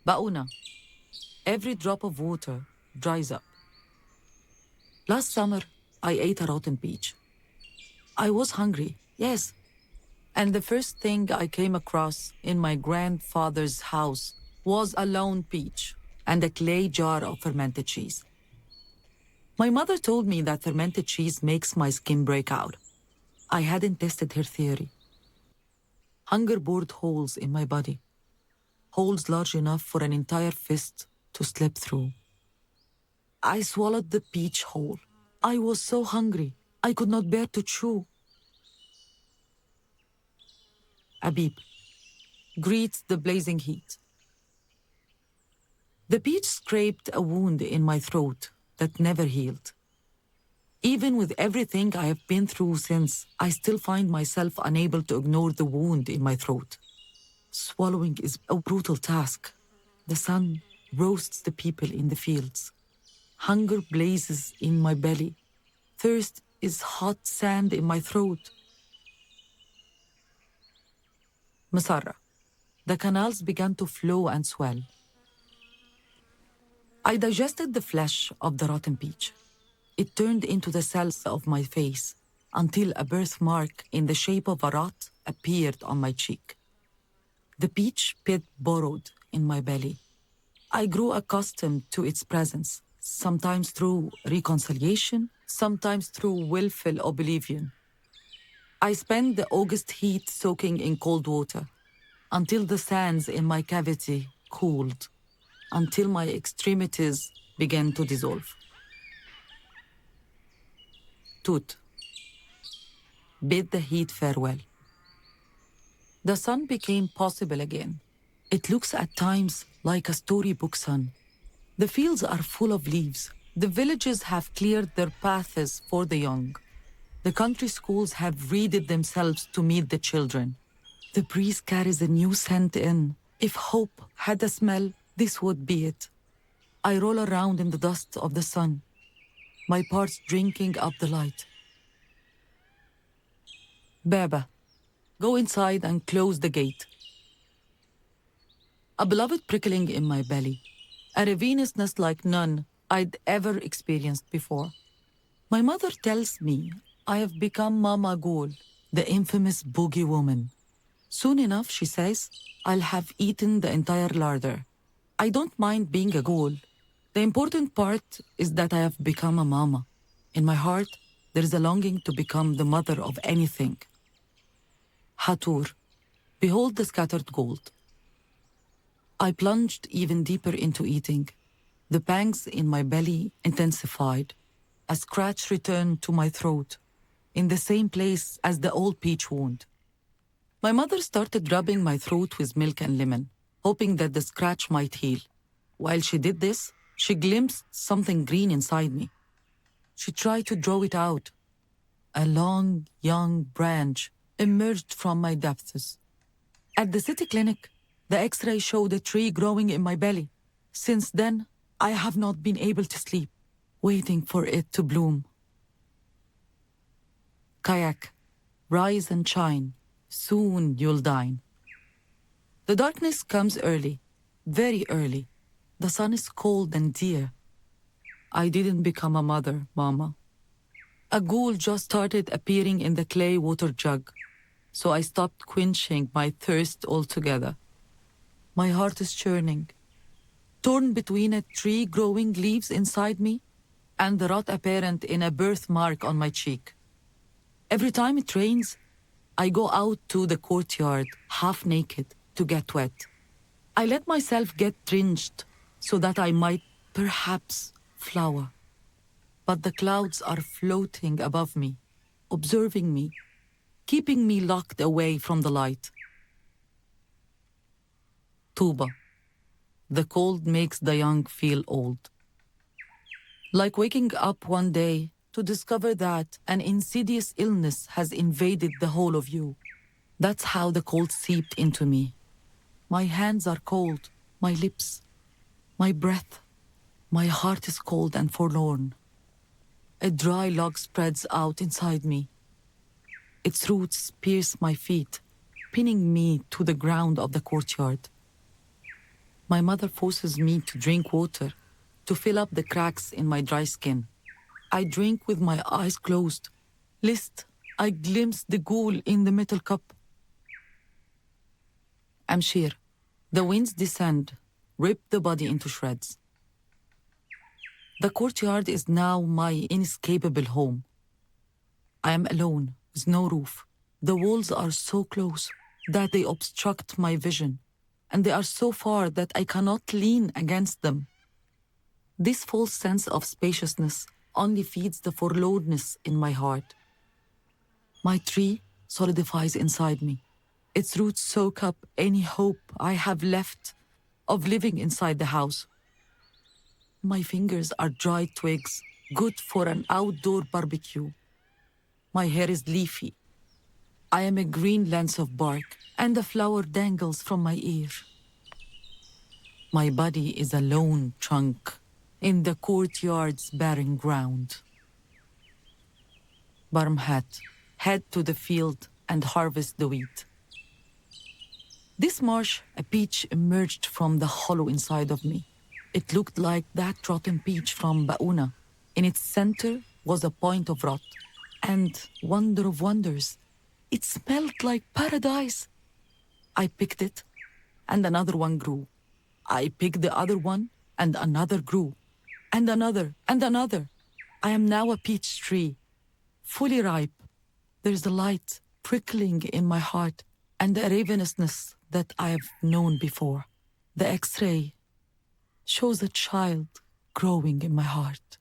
Bauna. Every drop of water dries up. Last summer, I ate a rotten peach. I was hungry, yes. And the first thing I came across in my grandfather's house was a lone peach and a clay jar of fermented cheese. My mother told me that fermented cheese makes my skin break out. I hadn't tested her theory. Hunger bored holes in my body, holes large enough for an entire fist to slip through. I swallowed the peach whole. I was so hungry, I could not bear to chew. Abib greets the blazing heat. The peach scraped a wound in my throat that never healed. Even with everything I have been through since, I still find myself unable to ignore the wound in my throat. Swallowing is a brutal task. The sun roasts the people in the fields. Hunger blazes in my belly. Thirst is hot sand in my throat. Masarra. The canals began to flow and swell. I digested the flesh of the rotten peach. It turned into the cells of my face until a birthmark in the shape of a rot appeared on my cheek. The peach pit burrowed in my belly. I grew accustomed to its presence, sometimes through reconciliation, sometimes through willful oblivion. I spent the August heat soaking in cold water until the sands in my cavity cooled, until my extremities began to dissolve. Tut. Bid the heat farewell. The sun became possible again. It looks at times like a storybook sun. The fields are full of leaves. The villages have cleared their paths for the young. The country schools have readied themselves to meet the children. The breeze carries a new scent in. If hope had a smell, this would be it. I roll around in the dust of the sun, my parts drinking up the light. Baba, go inside and close the gate. A beloved prickling in my belly, a ravenousness like none I'd ever experienced before. My mother tells me I have become Mama Ghoul, the infamous boogie woman. Soon enough, she says, I'll have eaten the entire larder. I don't mind being a ghoul. The important part is that I have become a mama. In my heart, there is a longing to become the mother of anything. Hatur, behold the scattered gold. I plunged even deeper into eating. The pangs in my belly intensified. A scratch returned to my throat, in the same place as the old peach wound. My mother started rubbing my throat with milk and lemon, hoping that the scratch might heal. While she did this, she glimpsed something green inside me. She tried to draw it out. A long, young branch emerged from my depths. At the city clinic, the X-ray showed a tree growing in my belly. Since then, I have not been able to sleep, waiting for it to bloom. Kayak, rise and shine. Soon you'll dine. The darkness comes early, very early. The sun is cold and dear. I didn't become a mother, Mama. A ghoul just started appearing in the clay water jug, so I stopped quenching my thirst altogether. My heart is churning, torn between a tree growing leaves inside me and the rot apparent in a birthmark on my cheek. Every time it rains, I go out to the courtyard, half naked, to get wet. I let myself get drenched so that I might perhaps flower. But the clouds are floating above me, observing me, keeping me locked away from the light. Tuba. The cold makes the young feel old. Like waking up one day to discover that an insidious illness has invaded the whole of you. That's how the cold seeped into me. My hands are cold, my lips, my breath. My heart is cold and forlorn. A dry log spreads out inside me. Its roots pierce my feet, pinning me to the ground of the courtyard. My mother forces me to drink water to fill up the cracks in my dry skin. I drink with my eyes closed. Lest I glimpse the ghoul in the metal cup. Amshir, the winds descend, rip the body into shreds. The courtyard is now my inescapable home. I am alone, with no roof. The walls are so close that they obstruct my vision, and they are so far that I cannot lean against them. This false sense of spaciousness only feeds the forlornness in my heart. My tree solidifies inside me. Its roots soak up any hope I have left of living inside the house. My fingers are dried twigs, good for an outdoor barbecue. My hair is leafy. I am a green lens of bark, and a flower dangles from my ear. My body is a lone trunk in the courtyard's barren ground. Barmhat, head to the field and harvest the wheat. This marsh, a peach emerged from the hollow inside of me. It looked like that rotten peach from Bauna. In its center was a point of rot. And, wonder of wonders, it smelled like paradise. I picked it, and another one grew. I picked the other one, and another grew. And another, and another. I am now a peach tree, fully ripe. There's a light prickling in my heart, and a ravenousness that I have known before. The X-ray shows a child growing in my heart.